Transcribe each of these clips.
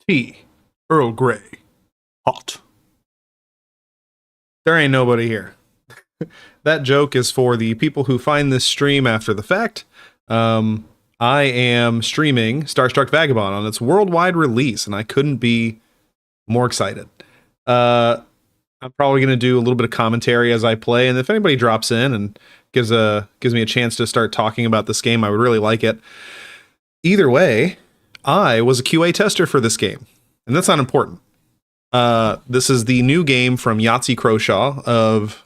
Tea. Earl Grey. Hot. There ain't nobody here. That joke is for the people who find this stream after the fact. I am streaming Starstruck Vagabond on its worldwide release, and I couldn't be more excited. I'm probably going to do a little bit of commentary as I play, and if anybody drops in and gives me a chance to start talking about this game, I would really like it. Either way, I was a QA tester for this game, and that's not important. This is the new game from Yahtzee Croshaw of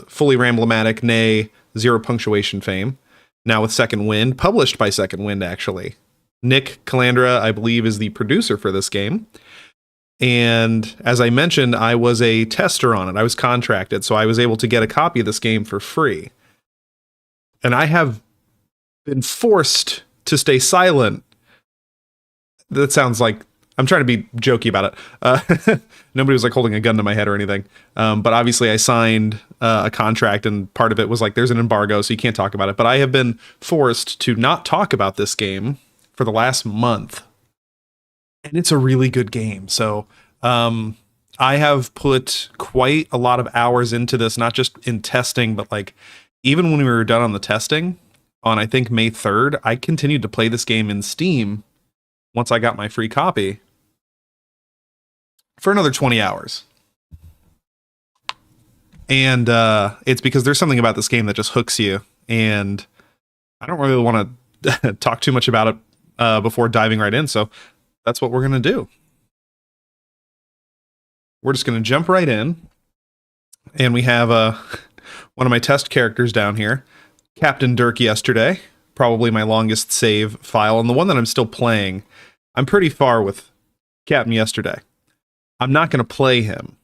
fully Ramblematic, nay, Zero Punctuation fame, now with Second Wind, published by Second Wind, actually. Nick Calandra, I believe, is the producer for this game. And as I mentioned, I was a tester on it. I was contracted, so I was able to get a copy of this game for free. And I have been forced to stay silent. That sounds like I'm trying to be jokey about it. Nobody was like holding a gun to my head or anything. But obviously I signed a contract, and part of it was like, there's an embargo, so you can't talk about it. But I have been forced to not talk about this game for the last month. And it's a really good game. So I have put quite a lot of hours into this, not just in testing, but like even when we were done on the testing on, I think, May 3rd, I continued to play this game in Steam once I got my free copy for another 20 hours. And it's because there's something about this game that just hooks you. And I don't really want to talk too much about it before diving right in. So that's what we're going to do. We're just going to jump right in. And we have one of my test characters down here, Captain Dirk Yesterday, probably my longest save file, and the one that I'm still playing. I'm pretty far with Captain Yesterday. I'm not going to play him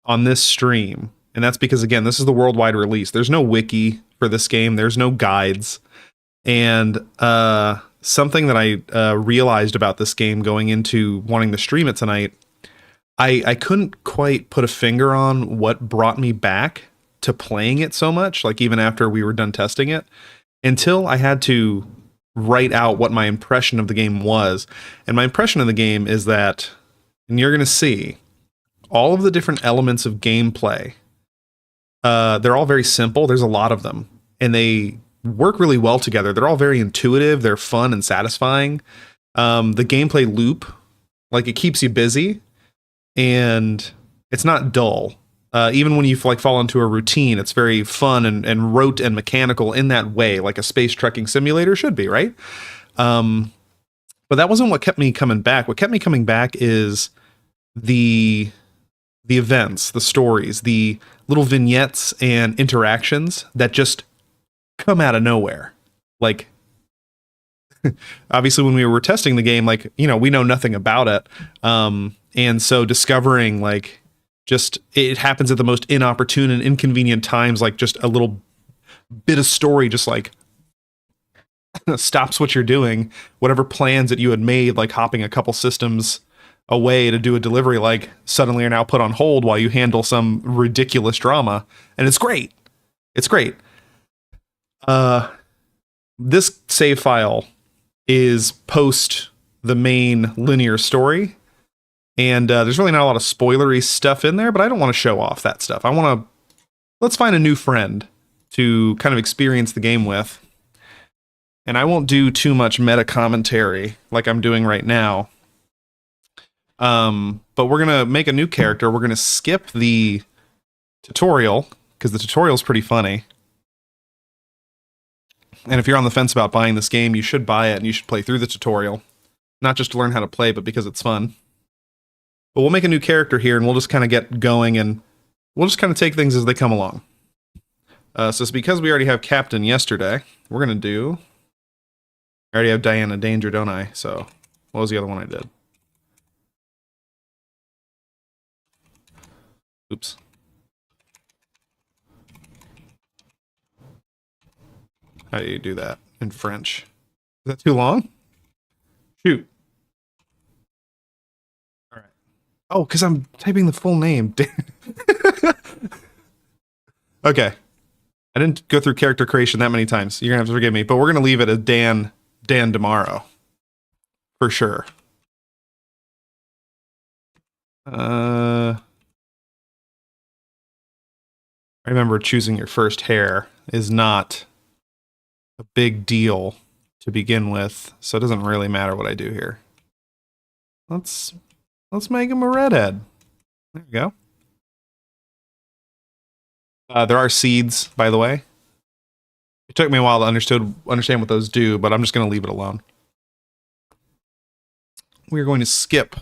on this stream, and that's because, again, this is the worldwide release. There's no wiki for this game. There's no guides. And something that I realized about this game going into wanting to stream it tonight, I couldn't quite put a finger on what brought me back to playing it so much, like even after we were done testing it, until I had to write out what my impression of the game was. And my impression of the game is that, and you're going to see, all of the different elements of gameplay, they're all very simple. There's a lot of them, and they work really well together. They're all very intuitive. They're fun and satisfying. The gameplay loop, like, it keeps you busy, and it's not dull. Even when you like fall into a routine, it's very fun and rote and mechanical in that way, like a space trekking simulator should be, right? But that wasn't what kept me coming back. What kept me coming back is the events, the stories, the little vignettes and interactions that just come out of nowhere. Like, obviously when we were testing the game, like, you know, we know nothing about it. And so discovering, like, just it happens at the most inopportune and inconvenient times, like just a little bit of story just like stops what you're doing, whatever plans that you had made, like hopping a couple systems away to do a delivery, like suddenly are now put on hold while you handle some ridiculous drama. And it's great. It's great. This save file is post the main linear story. And there's really not a lot of spoilery stuff in there, but I don't want to show off that stuff. Let's find a new friend to kind of experience the game with. And I won't do too much meta commentary like I'm doing right now. But we're going to make a new character. We're going to skip the tutorial, because the tutorial is pretty funny. And if you're on the fence about buying this game, you should buy it and you should play through the tutorial. Not just to learn how to play, but because it's fun. But we'll make a new character here, and we'll just kind of get going, and we'll just kind of take things as they come along. So it's because we already have Captain Yesterday, we're going to do... I already have Diana Danger, don't I? So, what was the other one I did? Oops. How do you do that in French? Is that too long? Shoot. Oh, because I'm typing the full name. Okay. I didn't go through character creation that many times. You're going to have to forgive me. But we're going to leave it as Dan Demaro. For sure. I remember choosing your first hair is not a big deal to begin with, so it doesn't really matter what I do here. Let's make him a redhead. There we go. There are seeds, by the way. It took me a while to understand what those do, but I'm just going to leave it alone. We're going to skip.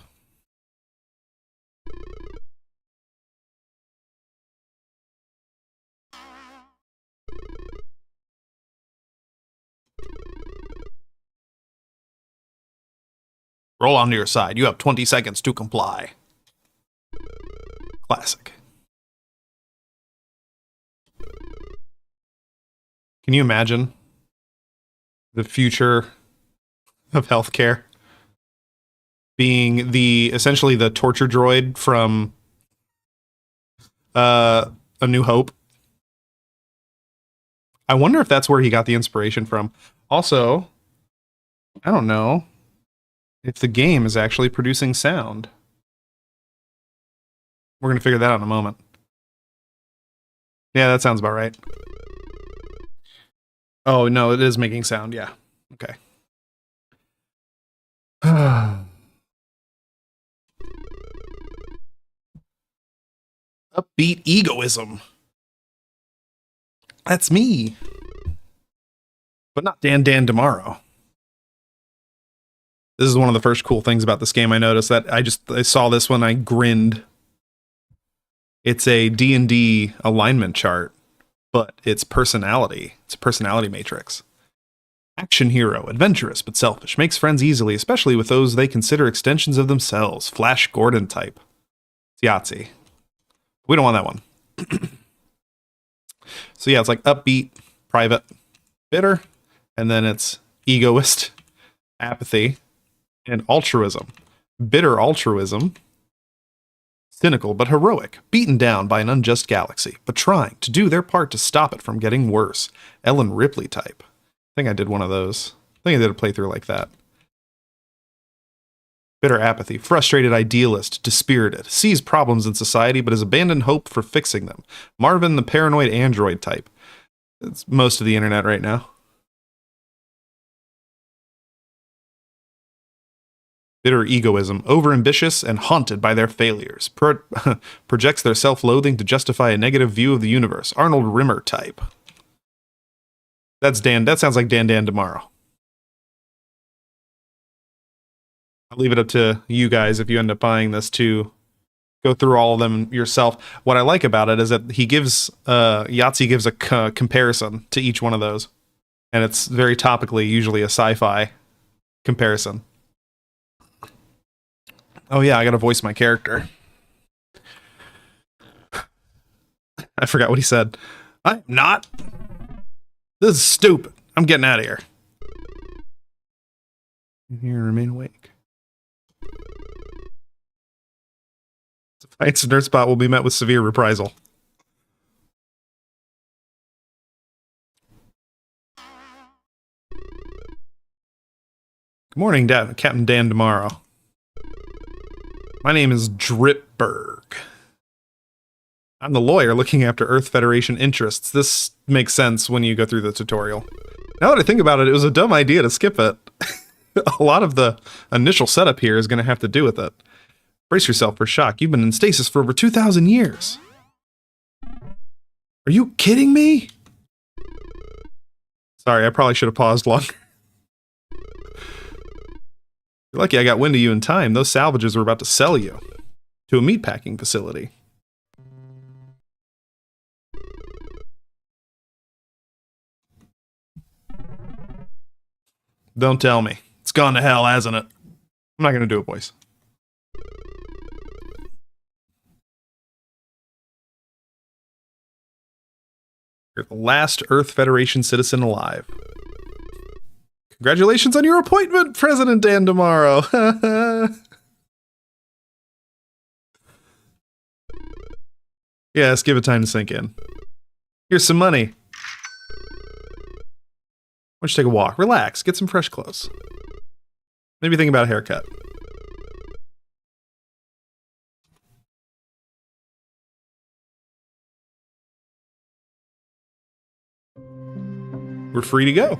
Roll onto your side. You have 20 seconds to comply. Classic. Can you imagine the future of healthcare being essentially the torture droid from A New Hope? I wonder if that's where he got the inspiration from. Also, I don't know if the game is actually producing sound. We're going to figure that out in a moment. Yeah, that sounds about right. Oh, no, it is making sound, yeah. Okay. Upbeat egoism. That's me. But not Dan tomorrow. This is one of the first cool things about this game. I noticed that I saw this when I grinned. It's a D&D alignment chart, but it's personality. It's a personality matrix. Action hero, adventurous but selfish, makes friends easily, especially with those they consider extensions of themselves. Flash Gordon type. It's Yahtzee. We don't want that one. So yeah, it's like upbeat, private, bitter, and then it's egoist, apathy, and altruism. Bitter altruism, cynical but heroic, beaten down by an unjust galaxy, but trying to do their part to stop it from getting worse. Ellen Ripley type. I think I did one of those. I think I did a playthrough like that. Bitter apathy, frustrated idealist, dispirited, sees problems in society but has abandoned hope for fixing them. Marvin the paranoid android type. It's most of the internet right now. Bitter egoism, overambitious and haunted by their failures. Projects their self-loathing to justify a negative view of the universe. Arnold Rimmer type. That's Dan. That sounds like Dan tomorrow. I'll leave it up to you guys if you end up buying this to go through all of them yourself. What I like about it is that he gives Yahtzee gives a comparison to each one of those, and it's very topically, usually a sci-fi comparison. Oh yeah, I gotta voice my character. I forgot what he said. I'm not. This is stupid. I'm getting out of here. Here and remain awake. Defiance Nerd Spot will be met with severe reprisal. Good morning, Captain Dan tomorrow. My name is Dripberg. I'm the lawyer looking after Earth Federation interests. This makes sense when you go through the tutorial. Now that I think about it, it was a dumb idea to skip it. A lot of the initial setup here is going to have to do with it. Brace yourself for shock. You've been in stasis for over 2,000 years. Are you kidding me? Sorry, I probably should have paused longer. You're lucky I got wind of you in time. Those salvages were about to sell you to a meatpacking facility. Don't tell me. It's gone to hell, hasn't it? I'm not going to do it, boys. You're the last Earth Federation citizen alive. Congratulations on your appointment, President Dan tomorrow. Yeah, let's give it time to sink in. Here's some money. Why don't you take a walk? Relax. Get some fresh clothes. Maybe think about a haircut. we're free to go.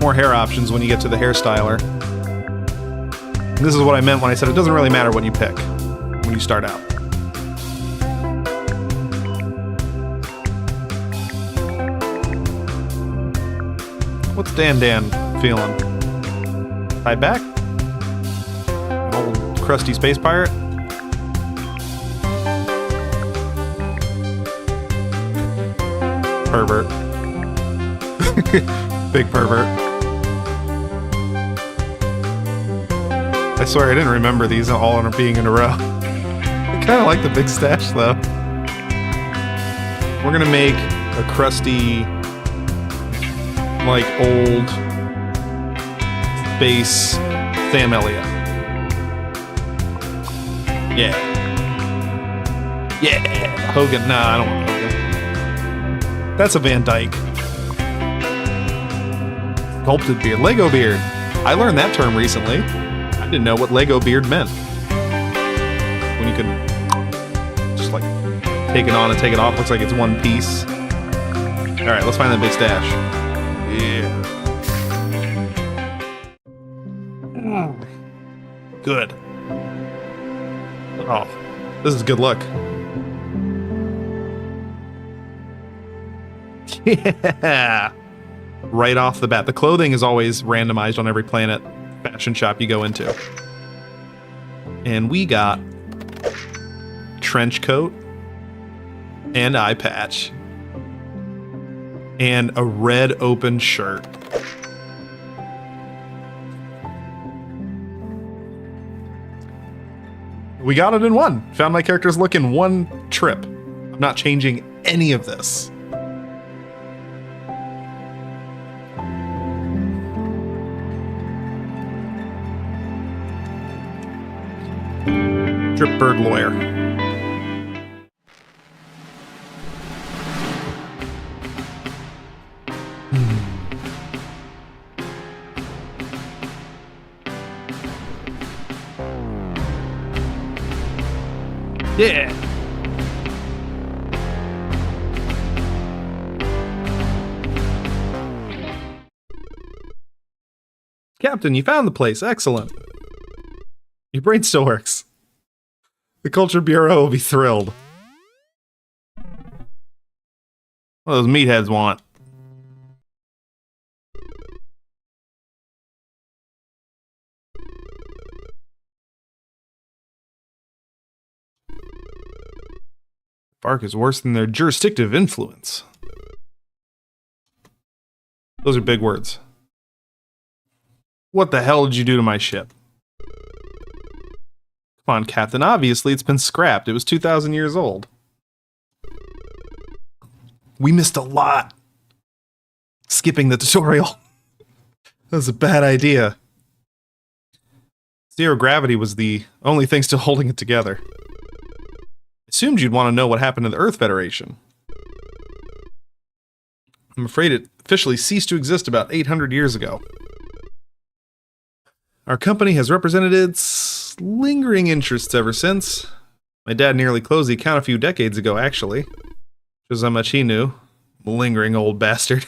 More hair options when you get to the hairstyler. This is what I meant when I said it doesn't really matter what you pick when you start out. What's Dan feeling? Tied back? An old crusty space pirate? Pervert. Big pervert. I swear I didn't remember these all being in a row. I kind of like the big stash though. We're gonna make a crusty, like old space Sam Elliott. Yeah. Yeah. Hogan. Nah, I don't want Hogan. That's a Van Dyke. Sculpted beard. Lego beard. I learned that term recently. I didn't know what Lego beard meant. When you could just like take it on and take it off. Looks like it's one piece. Alright, let's find that big stash. Yeah. Good. Oh, this is good luck. Yeah. Right off the bat. The clothing is always randomized on every planet fashion shop you go into. And we got trench coat and eye patch and a red open shirt. We got it in one. Found my character's look in one trip. I'm not changing any of this. Stripberg lawyer. Yeah. Captain, you found the place. Excellent. Your brain still works. The Culture Bureau will be thrilled. What do those meatheads want? Bark is worse than their jurisdictive influence. Those are big words. What the hell did you do to my ship? Come on, Captain. Obviously, it's been scrapped. It was 2,000 years old. We missed a lot. Skipping the tutorial. That was a bad idea. Zero gravity was the only thing still holding it together. Assumed you'd want to know what happened to the Earth Federation. I'm afraid it officially ceased to exist about 800 years ago. Our company has represented its lingering interests ever since. My dad nearly closed the account a few decades ago, actually. Shows how much he knew. Lingering old bastard.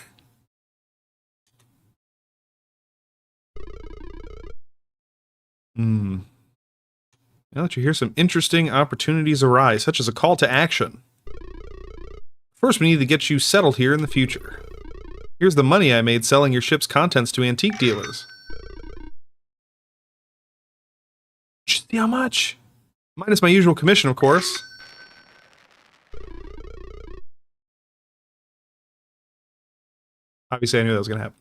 Now that you hear, some interesting opportunities arise, such as a call to action. First, we need to get you settled here in the future. Here's the money I made selling your ship's contents to antique dealers. See how much? Minus my usual commission, of course. Obviously, I knew that was going to happen.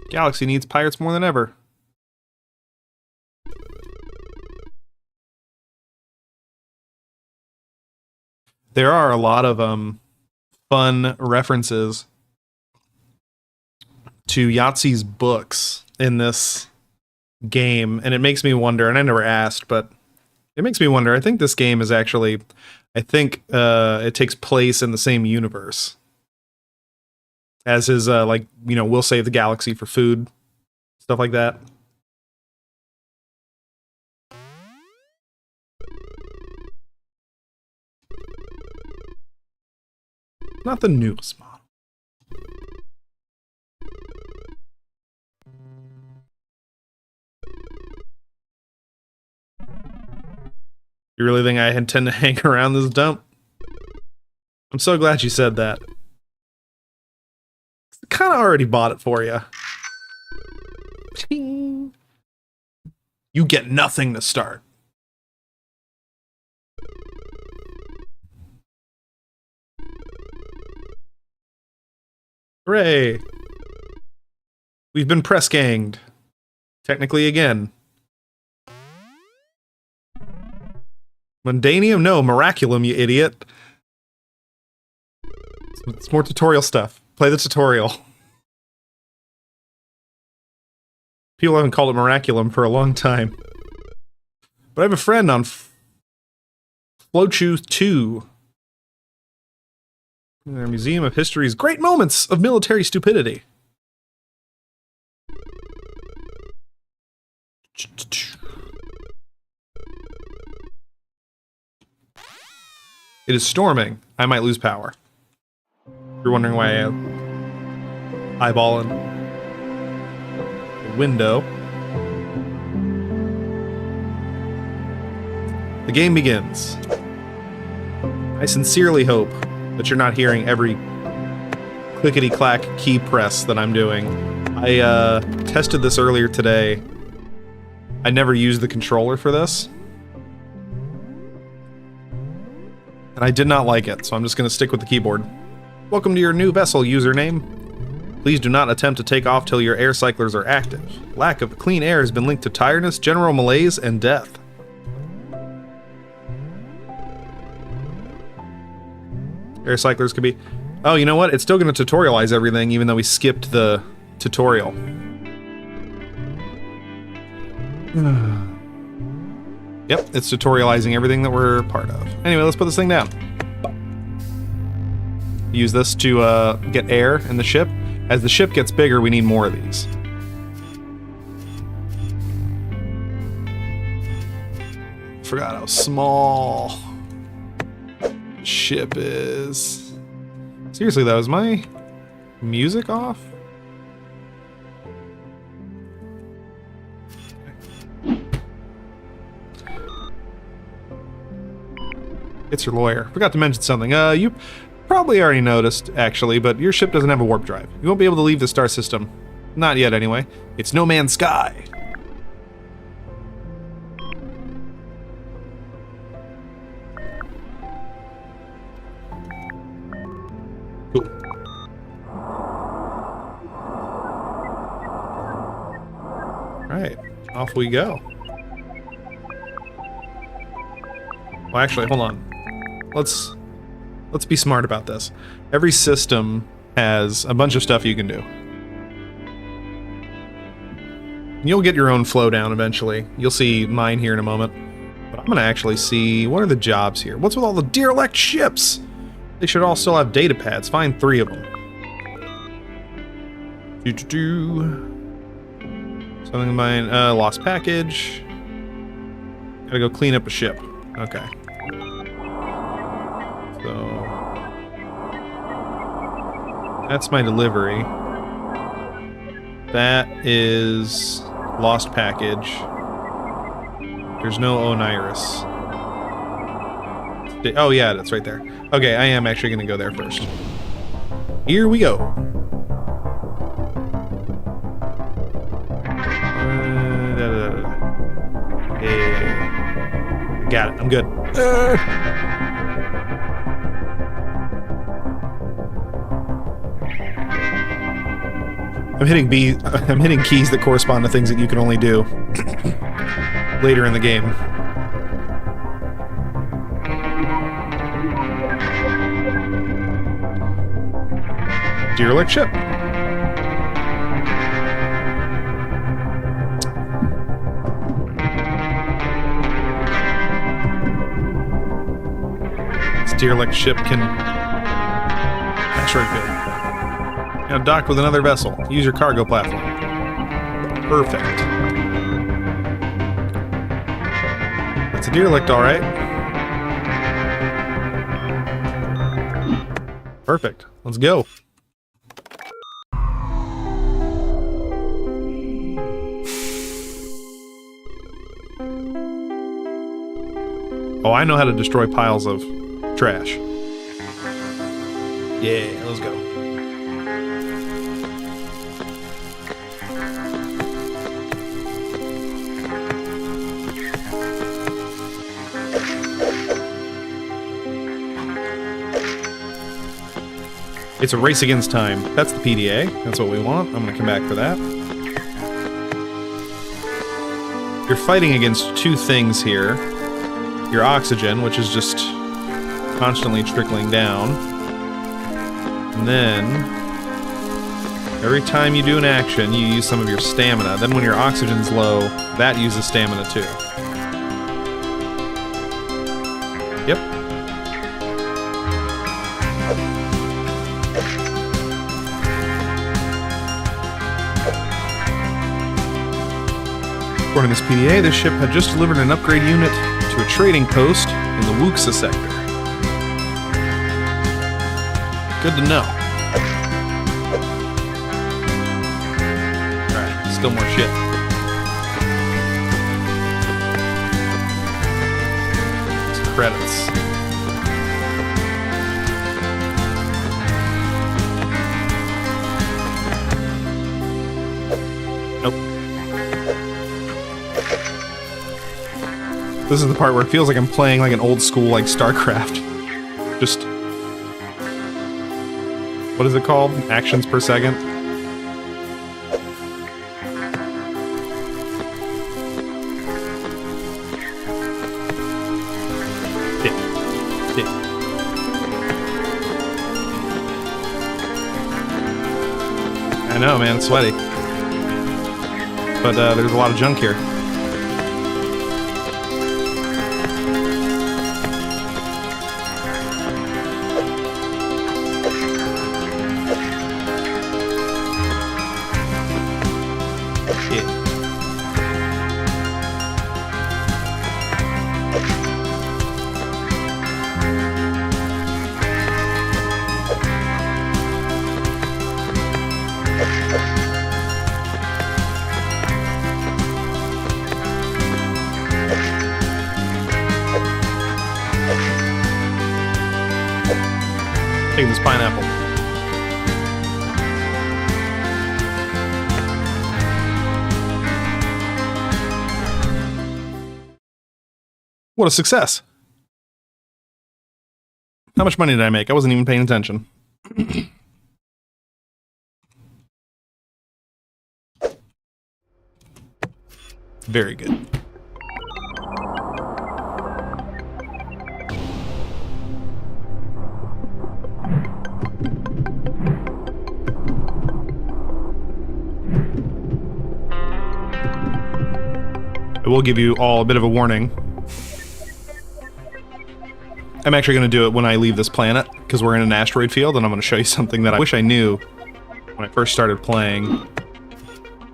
Galaxy needs pirates more than ever. there are a lot of fun references to Yahtzee's books in this game, and it makes me wonder, and I never asked, but it makes me wonder, I think this game is actually, it takes place in the same universe as his, like, you know, we'll save the galaxy for food, stuff like that. Not the newest model. You really think I intend to hang around this dump? I'm so glad you said that. I kind of already bought it for you. You get nothing to start. Hooray! We've been press ganged. Technically again. Mundanium? No, Miraculum, you idiot. It's more tutorial stuff. Play the tutorial. People haven't called it Miraculum for a long time. But I have a friend on Flochu 2. Their Museum of History's Great Moments of Military Stupidity. It is storming. I might lose power. You're wondering why I am eyeballing the window. The game begins. I sincerely hope that you're not hearing every clickety-clack key press that I'm doing. I tested this earlier today. I never used the controller for this. And I did not like it, so I'm just going to stick with the keyboard. Welcome to your new vessel username. Please do not attempt to take off till your air cyclers are active. Lack of clean air has been linked to tiredness, general malaise, and death. Air cyclers could be... Oh, you know what? It's still going to tutorialize everything, even though we skipped the tutorial. Yep, it's tutorializing everything that we're part of. Anyway, let's put this thing down. Use this to get air in the ship. As the ship gets bigger, we need more of these. Forgot how small the ship is. Seriously though, is my music off? It's your lawyer. Forgot to mention something. You probably already noticed, actually, but your ship doesn't have a warp drive. You won't be able to leave the star system. Not yet, anyway. It's No Man's Sky. Cool. Alright, off we go. Well, actually, hold on. Let's be smart about this. Every system has a bunch of stuff you can do. You'll get your own flow down eventually. You'll see mine here in a moment. But I'm gonna actually see, what are the jobs here? What's with all the derelict ships? They should all still have data pads. Find 3 of them. Something in mine, lost package. Gotta go clean up a ship. Okay. So that's my delivery. That is lost package. There's no Oniris. Oh yeah, that's right there. Okay, I am actually gonna go there first. Here we go. Yeah. Got it. I'm good. I'm hitting keys that correspond to things that you can only do later in the game. Derelict ship. This derelict ship can... Asteroid field. Now dock with another vessel. Use your cargo platform. Perfect. That's a derelict, alright. Perfect. Let's go. Oh, I know how to destroy piles of trash. Yeah, let's go. It's a race against time. That's the PDA. That's what we want. I'm gonna come back for that. You're fighting against two things here. Your oxygen, which is just constantly trickling down. And then, every time you do an action, you use some of your stamina. Then when your oxygen's low, that uses stamina too. Yep. According to this PDA, this ship had just delivered an upgrade unit to a trading post in the Wuxia sector. Good to know. Alright, still more shit. It's credits. Nope. This is the part where it feels like I'm playing like an old school, like StarCraft. Just... what is it called? Actions per second? Dick. Dick. I know, man, it's sweaty. But there's a lot of junk here. Take this pineapple. What a success. How much money did I make? I wasn't even paying attention. Very good. I will give you all a bit of a warning. I'm actually going to do it when I leave this planet, because we're in an asteroid field, and I'm going to show you something that I wish I knew when I first started playing.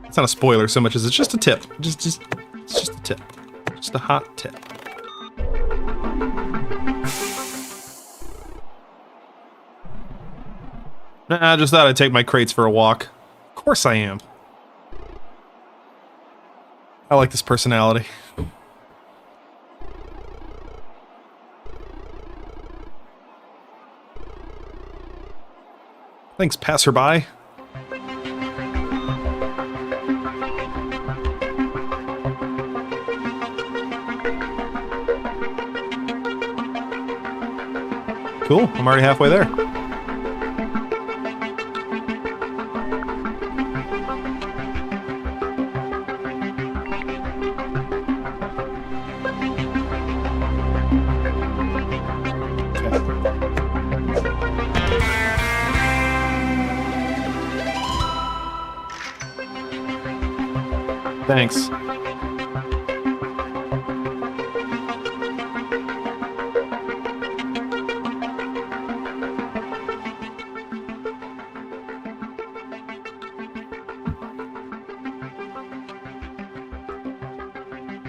It's not a spoiler so much as it's just a tip. It's just a tip. Just a hot tip. Nah, I just thought I'd take my crates for a walk. Of course I am. I like this personality. Thanks, passerby. Cool, I'm already halfway there. Thanks.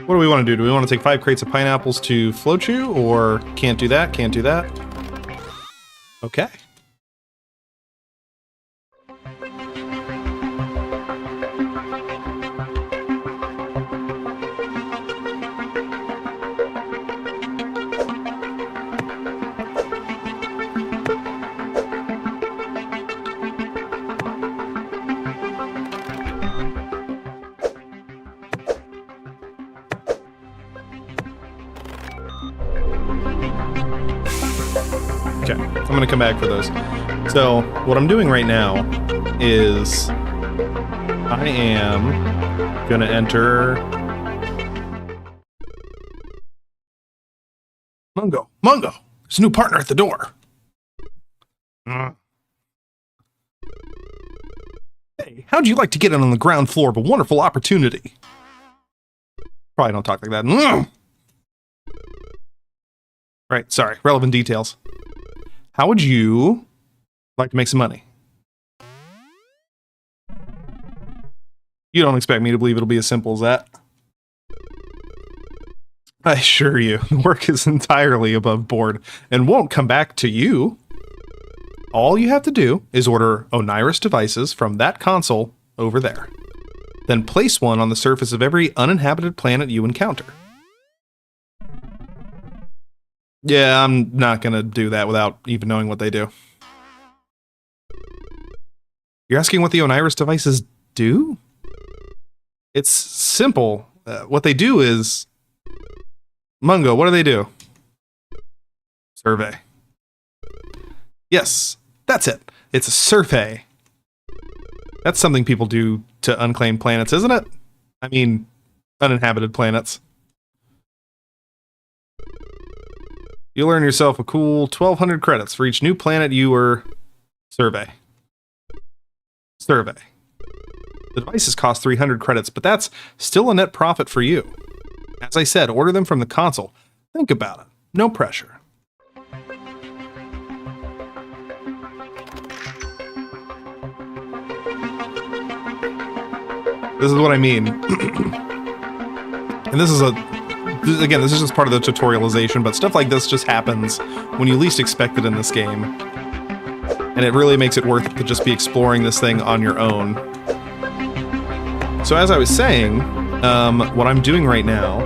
What do we want to do? Do we want to take 5 crates of pineapples to Flochu, or can't do that? Can't do that. Okay. Okay, I'm gonna come back for those. So, what I'm doing right now is I am gonna enter Mungo. Mungo! There's a new partner at the door. Hey, how'd you like to get in on the ground floor of a wonderful opportunity? Probably don't talk like that. Right, sorry. Relevant details. How would you like to make some money? You don't expect me to believe it'll be as simple as that. I assure you, the work is entirely above board and won't come back to you. All you have to do is order Oniris devices from that console over there. Then place one on the surface of every uninhabited planet you encounter. Yeah, I'm not gonna do that without even knowing what they do. You're asking what the Oniris devices do? It's simple. What they do is... Mungo, what do they do? Survey. Yes, that's it. It's a survey. That's something people do to unclaimed planets, isn't it? I mean, uninhabited planets. You'll earn yourself a cool 1,200 credits for each new planet you were... Survey. Survey. The devices cost 300 credits, but that's still a net profit for you. As I said, order them from the console. Think about it. No pressure. This is what I mean. And this is again, this is just part of the tutorialization, but stuff like this just happens when you least expect it in this game. And it really makes it worth it to just be exploring this thing on your own. So as I was saying, what I'm doing right now,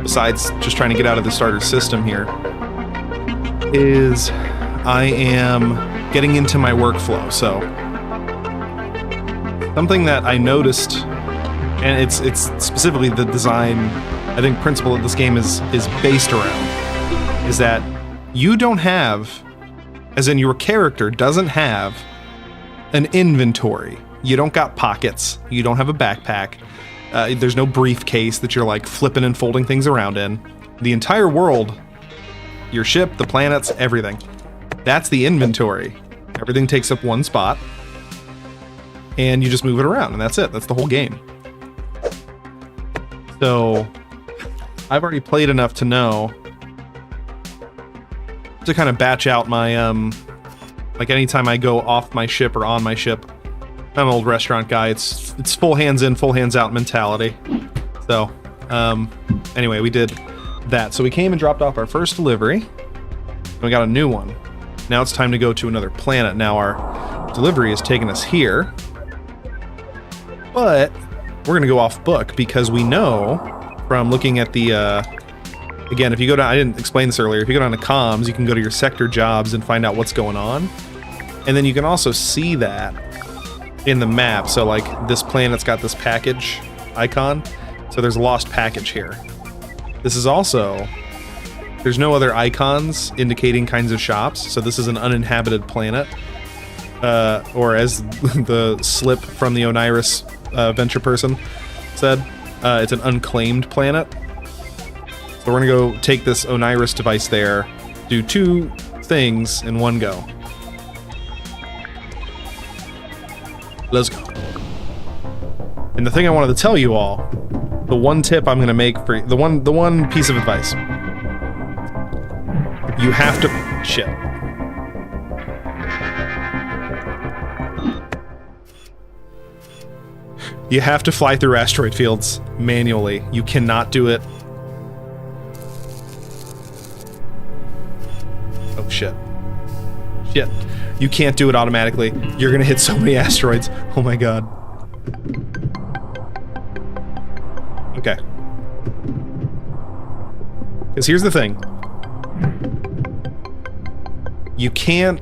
besides just trying to get out of the starter system here, is I am getting into my workflow. So something that I noticed, and it's specifically the design, I think, principle that this game is based around, is that you don't have, as in your character doesn't have, an inventory. You don't got pockets. You don't have a backpack. There's no briefcase that you're like flipping and folding things around in. The entire world, your ship, the planets, everything. That's the inventory. Everything takes up one spot. And you just move it around, and that's it. That's the whole game. So, I've already played enough to know to kind of batch out my, like anytime I go off my ship or on my ship, I'm an old restaurant guy. It's full hands in, full hands out mentality. So, anyway, we did that. So we came and dropped off our first delivery. And we got a new one. Now it's time to go to another planet. Now our delivery has taken us here. But we're going to go off book because we know from looking at the... again, if you go down... I didn't explain this earlier. If you go down to comms, you can go to your sector jobs and find out what's going on. And then you can also see that in the map. So like this planet's got this package icon, so there's a lost package here. This is also, there's no other icons indicating kinds of shops, so this is an uninhabited planet, or as the slip from the Oniris venture person said, it's an unclaimed planet. So we're gonna go take this Oniris device there, do 2 things in one go. Let's go. And the thing I wanted to tell you all, the one tip I'm going to make for the one piece of advice. You have to shit. You have to fly through asteroid fields manually. You cannot do it. Oh shit. Shit. You can't do it automatically. You're gonna hit so many asteroids. Oh my god. Okay. Because here's the thing. You can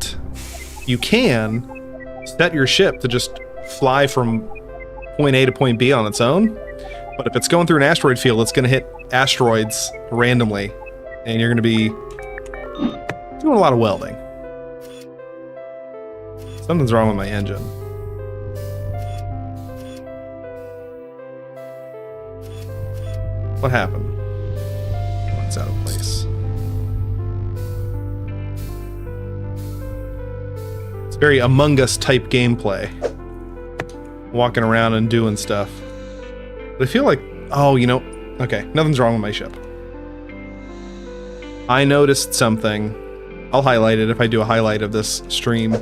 set your ship to just fly from point A to point B on its own, but if it's going through an asteroid field, it's going to hit asteroids randomly, and you're going to be doing a lot of welding. Something's wrong with my engine. What happened? It's out of place. It's very Among Us type gameplay. Walking around and doing stuff. But I feel like, oh, you know, okay, nothing's wrong with my ship. I noticed something. I'll highlight it if I do a highlight of this stream.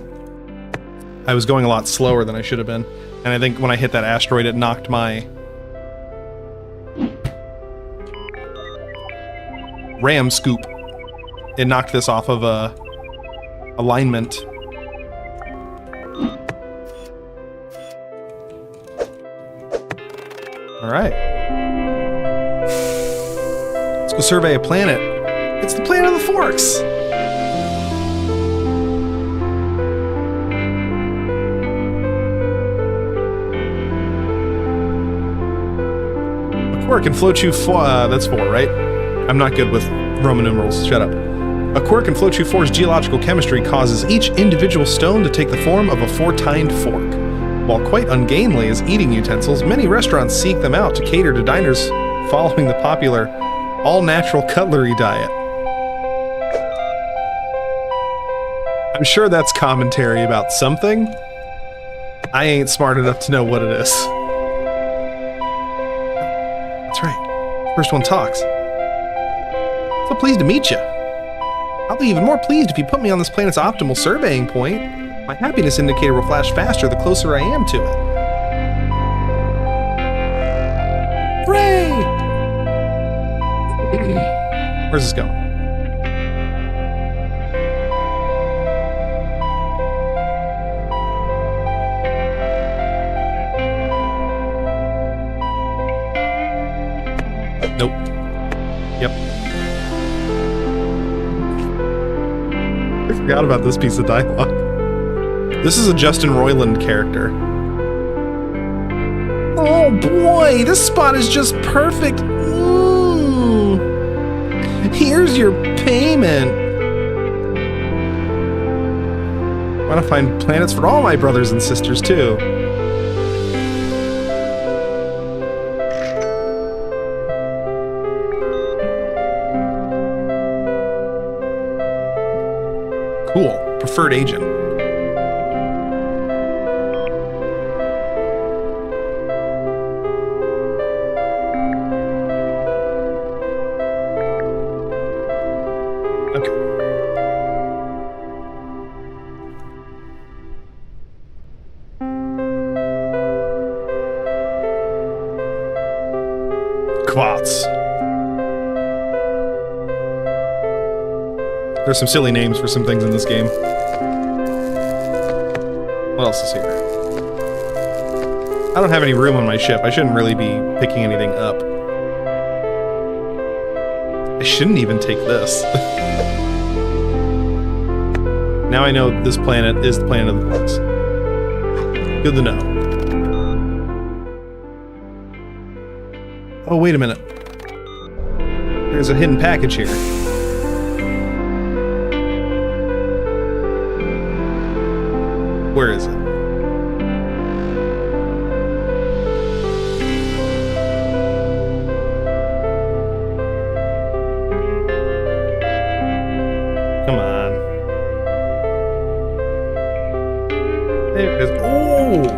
I was going a lot slower than I should have been. And I think when I hit that asteroid, it knocked my ram scoop. It knocked this off of alignment. Alright. Let's go survey a planet. It's the planet of the Forks! A quirk can float you that's 4, right? I'm not good with Roman numerals. Shut up. A quirk in Float You 4's geological chemistry causes each individual stone to take the form of a 4-tined fork. While quite ungainly as eating utensils, many restaurants seek them out to cater to diners following the popular all-natural cutlery diet. I'm sure that's commentary about something. I ain't smart enough to know what it is. That's right. First one talks. So pleased to meet you. I'll be even more pleased if you put me on this planet's optimal surveying point. My happiness indicator will flash faster the closer I am to it. Hooray! Where's this going? Nope. Yep. I forgot about this piece of dialogue. This is a Justin Roiland character. Oh boy, this spot is just perfect. Here's your payment. I want to find planets for all my brothers and sisters too. Cool. Preferred agent. Quats. There's some silly names for some things in this game. What else is here? I don't have any room on my ship. I shouldn't really be picking anything up. I shouldn't even take this. Now I know this planet is the planet of the Forks. Good to know. Oh, wait a minute. There's a hidden package here. Where is it? Come on. There it is. Oh!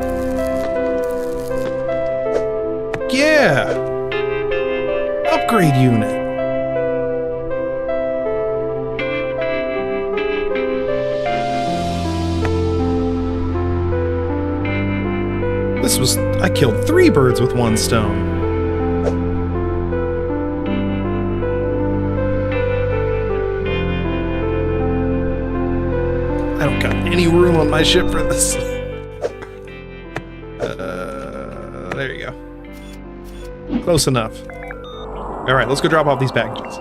I killed 3 birds with 1 stone. I don't got any room on my ship for this. There you go. Close enough. All right, let's go drop off these packages.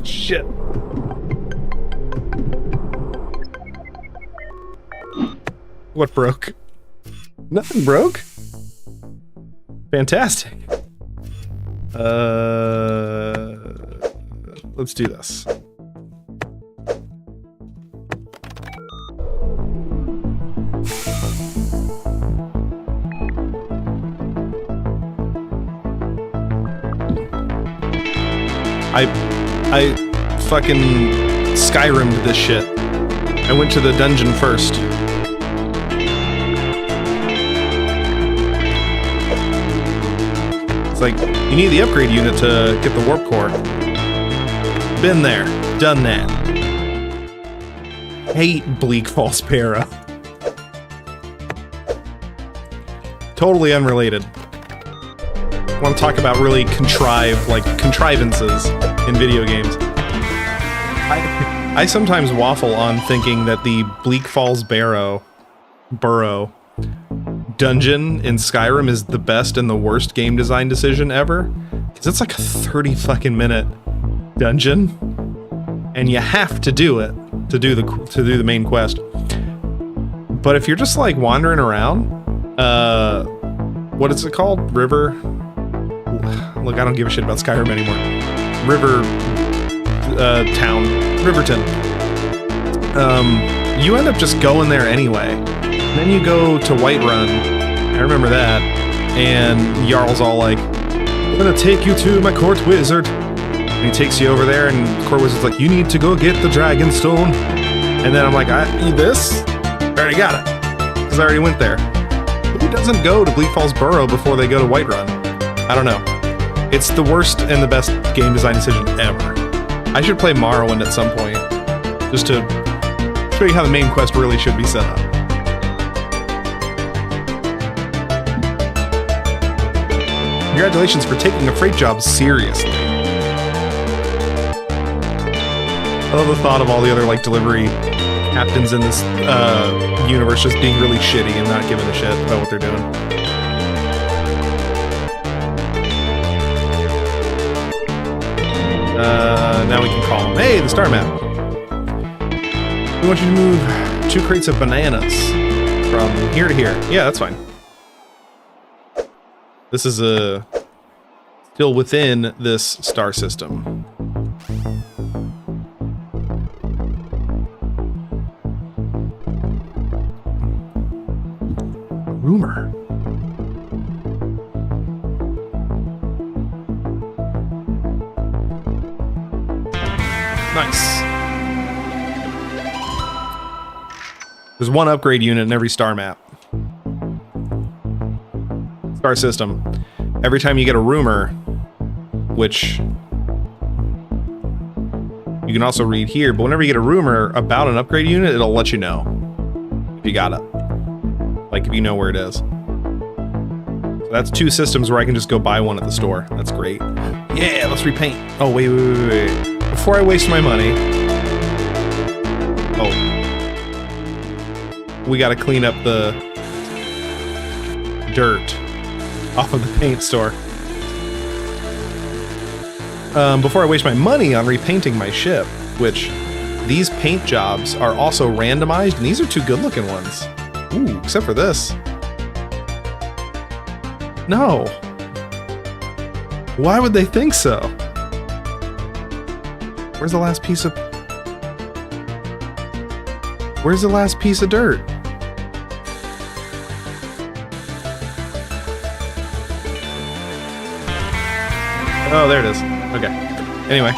Shit. What broke? Nothing broke. Fantastic. Let's do this. I fucking Skyrim'd this shit. I went to the dungeon first. It's like, you need the upgrade unit to get the warp core. Been there, done that. Hate Bleak Falls Para. Totally unrelated. Want to talk about really contrivances in video games. I sometimes waffle on thinking that the Bleak Falls Burrow dungeon in Skyrim is the best and the worst game design decision ever, because it's like a 30 fucking minute dungeon, and you have to do it to do the main quest. But if you're just like wandering around, what is it called? River. Look, I don't give a shit about Skyrim anymore. Riverton. You end up just going there anyway. Then you go to Whiterun. I remember that. And Jarl's all like, I'm gonna take you to my court wizard. And he takes you over there, and the court wizard's like, you need to go get the dragon stone. And then I'm like, I need this? I already got it. Because I already went there. Who doesn't go to Bleak Falls Burrow before they go to Whiterun? I don't know. It's the worst and the best game design decision ever. I should play Morrowind at some point, just to show you how the main quest really should be set up. Congratulations for taking a freight job seriously. I love the thought of all the other like delivery captains in this universe just being really shitty and not giving a shit about what they're doing. Now we can call them. Hey, the star map. We want you to move 2 crates of bananas from here to here. Yeah, that's fine. This is still within this star system. Rumor. Nice. There's 1 upgrade unit in every star map. Star system. Every time you get a rumor, which you can also read here, but whenever you get a rumor about an upgrade unit, it'll let you know if you got it. Like if you know where it is. So that's 2 systems where I can just go buy one at the store. That's great. Yeah, let's repaint. Oh, wait. Before I waste my money... Oh. We gotta clean up the dirt off of the paint store. Before I waste my money on repainting my ship, which these paint jobs are also randomized, and these are 2 good-looking ones. Ooh, except for this. No. Why would they think so? Where's the last piece of... Where's the last piece of dirt? Oh, there it is. Okay. Anyway.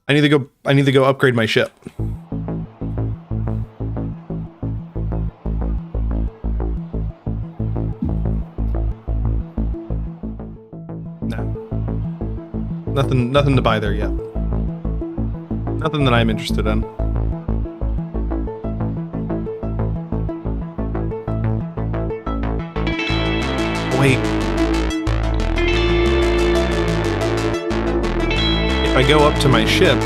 I need to go upgrade my ship. No. Nothing to buy there yet. Nothing that I'm interested in. Wait. If I go up to my ship,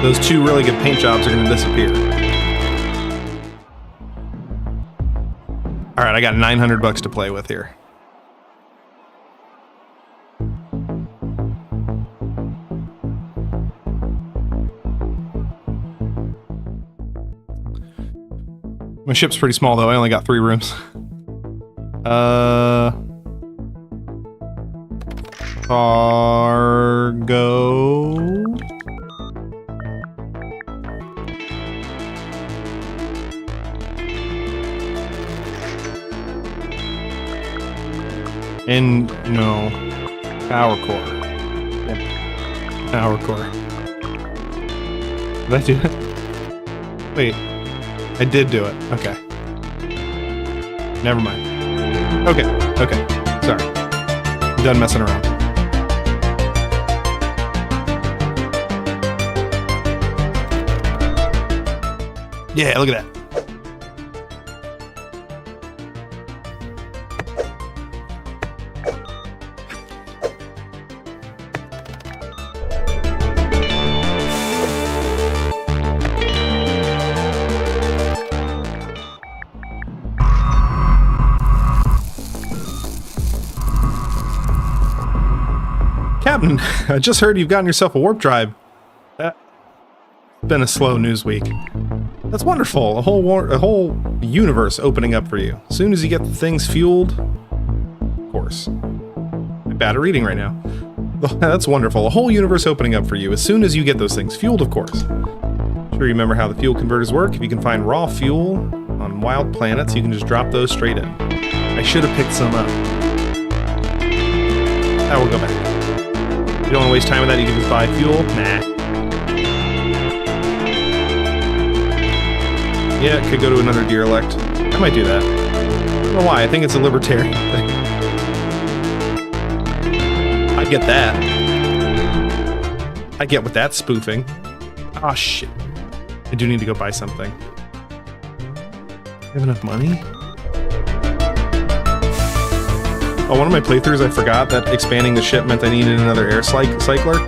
those 2 really good paint jobs are going to disappear. All right, I got $900 to play with here. My ship's pretty small though. I only got 3 rooms. Cargo. And no, power core. Yep. Power core. Did I do it? Wait, I did do it. Okay. Never mind. Okay, okay. Sorry. I'm done messing around. Yeah, look at that. Captain, I just heard you've gotten yourself a warp drive. It's been a slow news week. That's wonderful. A whole universe opening up for you. As soon as you get the things fueled, of course. I'm bad at reading right now. That's wonderful. A whole universe opening up for you as soon as you get those things fueled, of course. Sure you remember how the fuel converters work. If you can find raw fuel on wild planets, you can just drop those straight in. I should have picked some up. I will go back. If you don't want to waste time with that, you can just buy fuel. Nah. Yeah, it could go to another derelict. I might do that. I don't know why. I think it's a libertarian thing. I get that. I get with that spoofing. Ah, shit. I do need to go buy something. I have enough money? Oh, one of my playthroughs, I forgot that expanding the ship meant I needed another air cycler.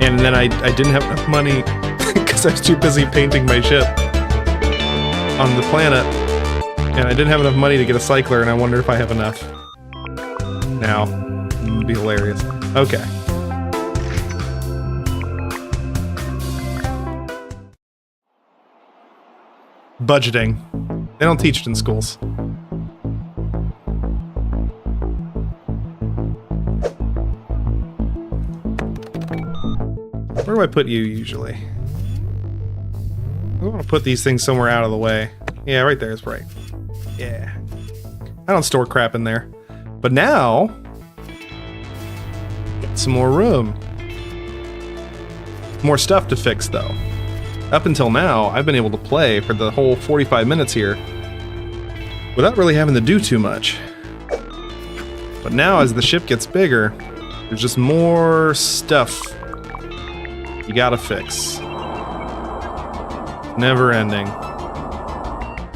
And then I didn't have enough money because I was too busy painting my ship on the planet. And I didn't have enough money to get a cycler, and I wonder if I have enough. Now, it would be hilarious. Okay. Budgeting. They don't teach it in schools. Where do I put you usually? I want to put these things somewhere out of the way. Yeah, right there is right. Yeah. I don't store crap in there. But now, get some more room. More stuff to fix though. Up until now, I've been able to play for the whole 45 minutes here without really having to do too much. But now as the ship gets bigger, there's just more stuff you gotta fix. Never ending.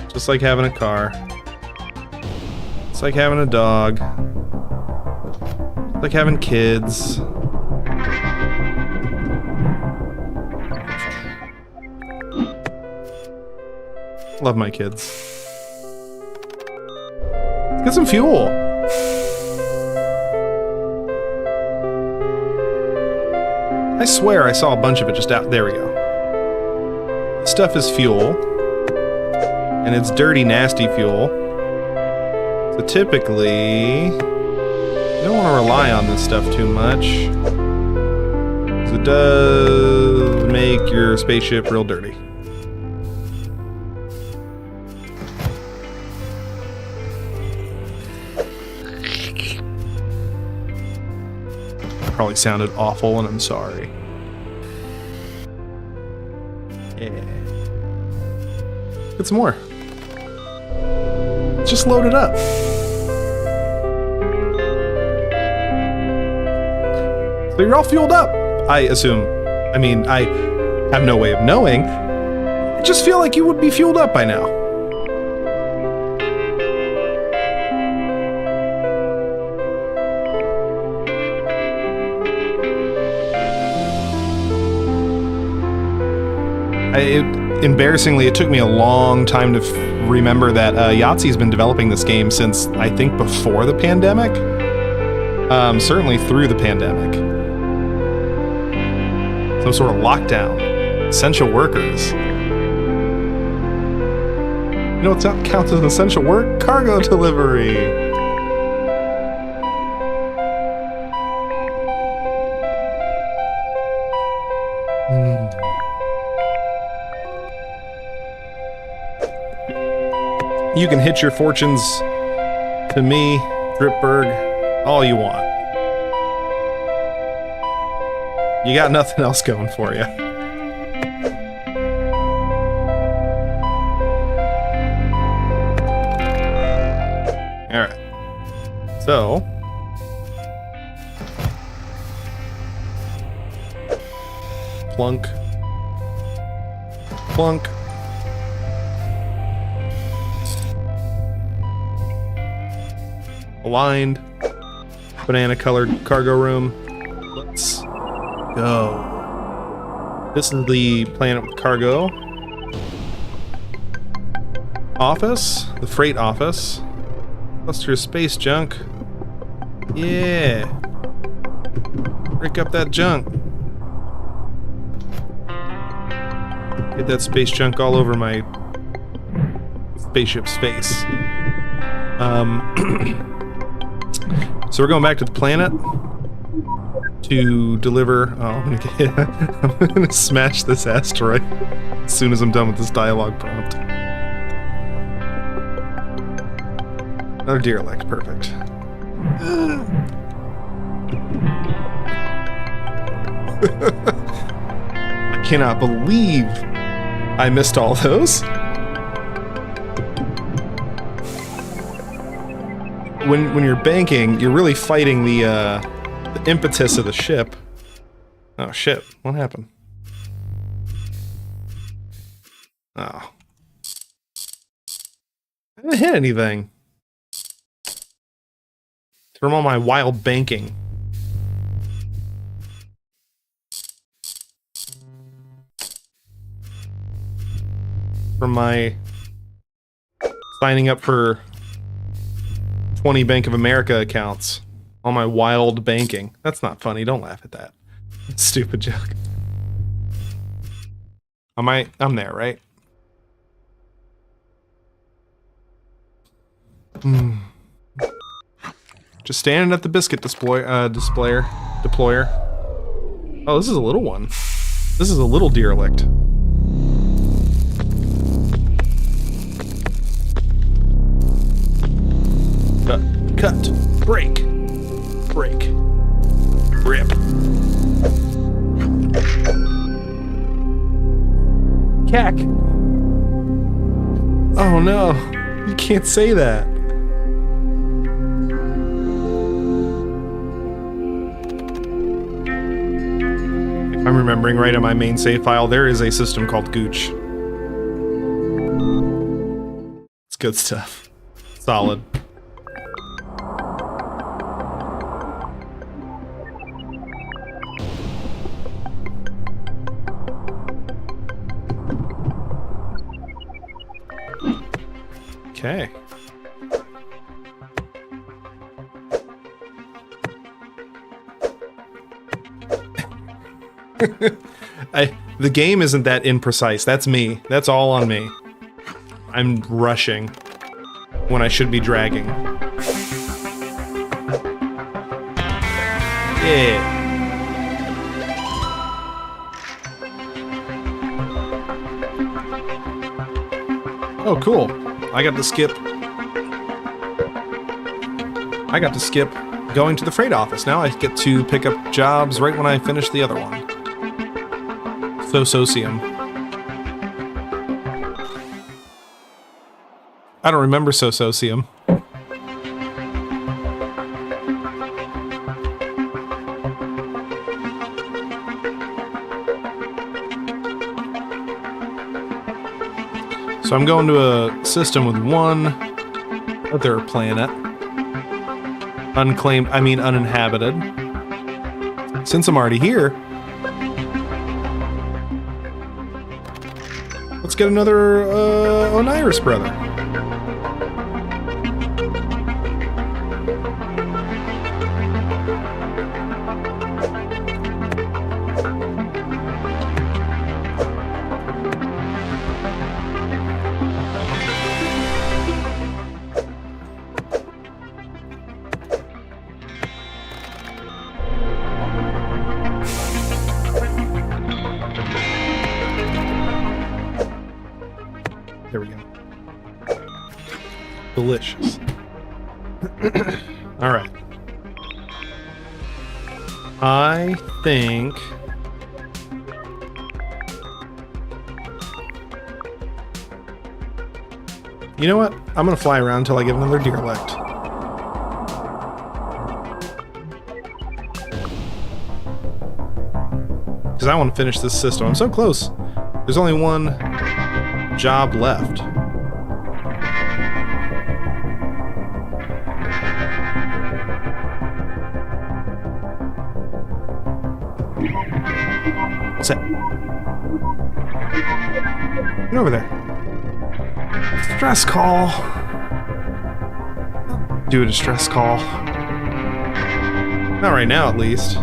Just like having a car. It's like having a dog. It's like having kids. Love my kids. Let's get some fuel. I swear I saw a bunch of it just out. There we go. This stuff is fuel. And it's dirty, nasty fuel. So typically, you don't want to rely on this stuff too much. Because it does make your spaceship real dirty. Probably sounded awful, and I'm sorry. Yeah. Get some more. Just load it up. So you're all fueled up, I assume. I mean, I have no way of knowing. I just feel like you would be fueled up by now. Embarrassingly, it took me a long time to remember that Yahtzee's been developing this game since, I think, before the pandemic. Certainly through the pandemic. Some sort of lockdown. Essential workers. You know what counts as essential work? Cargo delivery. You can hitch your fortunes to me, Dripberg, all you want. You got nothing else going for you. Alright. So. Plunk. Plunk. Aligned. Banana-colored cargo room. Let's go. This is the planet with cargo. Office. The freight office. Cluster of space junk. Yeah. Break up that junk. Get that space junk all over my spaceship's face. So we're going back to the planet to deliver. Oh, I'm gonna smash this asteroid as soon as I'm done with this dialogue prompt. Another derelict, perfect. I cannot believe I missed all those. When you're banking, you're really fighting the impetus of the ship. Oh shit, what happened? Oh. I didn't hit anything. From all my wild banking. From my signing up for 20 Bank of America accounts. All my wild banking. That's not funny. Don't laugh at that. Stupid joke. I'm there, right? Just standing at the biscuit deployer. Oh, this is a little one. This is a little derelict. Cut. Break. Break. Rip. Cack. Oh no. You can't say that. If I'm remembering right on my main save file, there is a system called Gooch. It's good stuff. Solid. Okay. The game isn't that imprecise. That's me. That's all on me. I'm rushing when I should be dragging. Yeah. Oh, cool. I got to skip going to the freight office. Now I get to pick up jobs right when I finish the other one. Socium. I don't remember Socium. So I'm going to a system with one other planet. Unclaimed, I mean uninhabited. Since I'm already here, let's get another Oniris brother. There we go. Delicious. All right. I think... You know what? I'm gonna fly around until I get another derelict. Because I want to finish this system. I'm so close. There's only one job left. What's that? Get over there. Distress call. Do a distress call. Not right now, at least.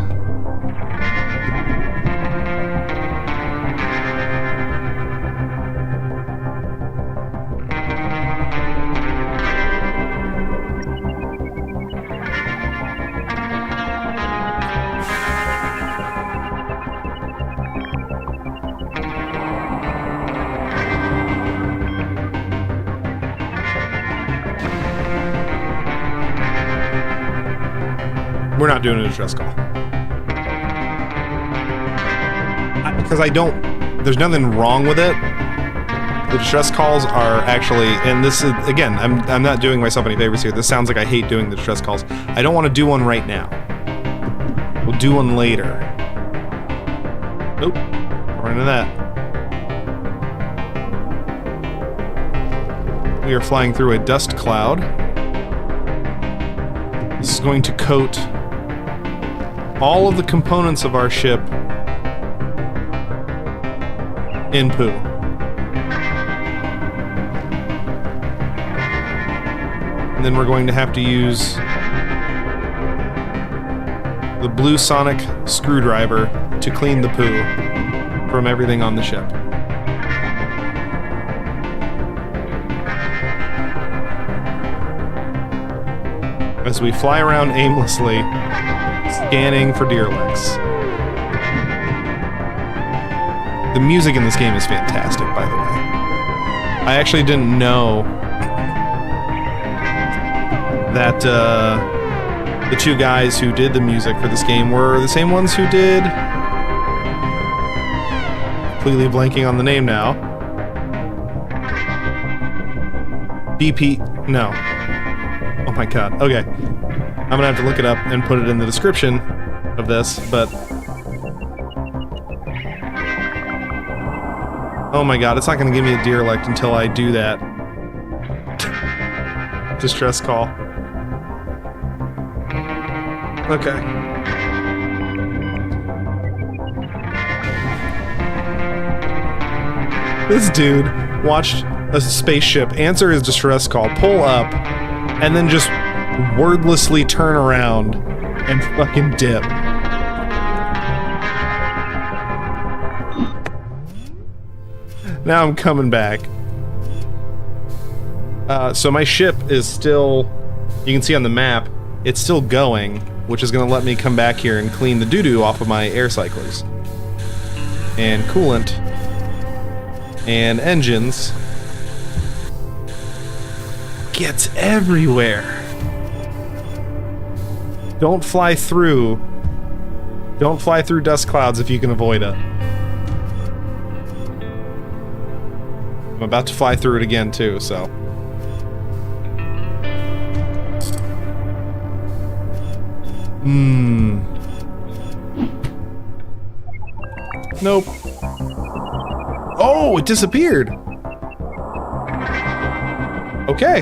We're not doing a distress call. Because I don't... There's nothing wrong with it. The distress calls are actually... And this is... Again, I'm not doing myself any favors here. This sounds like I hate doing the distress calls. I don't want to do one right now. We'll do one later. Nope. Run into that. We are flying through a dust cloud. This is going to coat all of the components of our ship in poo. And then we're going to have to use the blue sonic screwdriver to clean the poo from everything on the ship. As we fly around aimlessly, scanning for derelicts. The music in this game is fantastic, by the way. I actually didn't know that the two guys who did the music for this game were the same ones who did... Completely blanking on the name now. BP... No. Oh my god. Okay. I'm gonna have to look it up and put it in the description of this, but... Oh my god, it's not gonna give me a derelict until I do that. Distress call. Okay. This dude watched a spaceship answer his distress call, pull up, and then just wordlessly turn around and fucking dip. Now I'm coming back. So my ship is still, you can see on the map, it's still going, which is going to let me come back here and clean the doo-doo off of my air cyclers. And coolant. And engines. Gets everywhere. Don't fly through dust clouds if you can avoid it. I'm about to fly through it again too, so. Nope. Oh, it disappeared. Okay.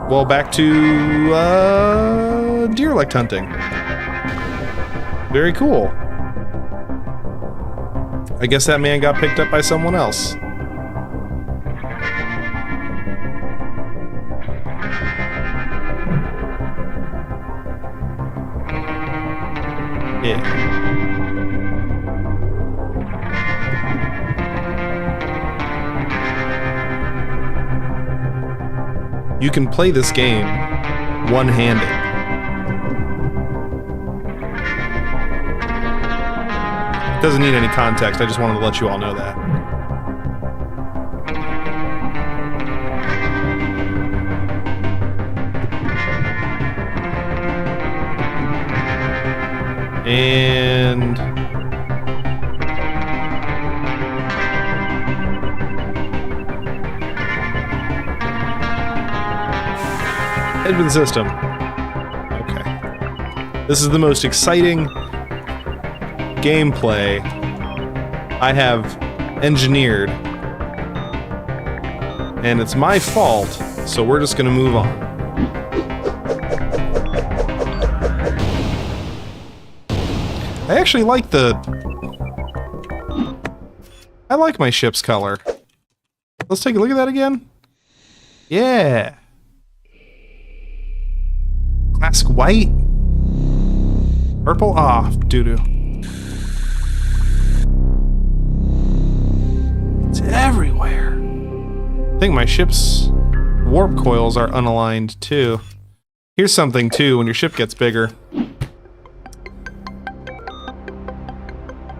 Well, back to deer-lect hunting. Very cool. I guess that man got picked up by someone else. Yeah. You can play this game one-handed. It doesn't need any context, I just wanted to let you all know that. And... Edmund system. Okay. This is the most exciting gameplay I have engineered. And it's my fault, so we're just gonna move on. I actually like I like my ship's color. Let's take a look at that again. Yeah. Classic white. Purple off. Doo-doo. It's everywhere. I think my ship's warp coils are unaligned too. Here's something too when your ship gets bigger.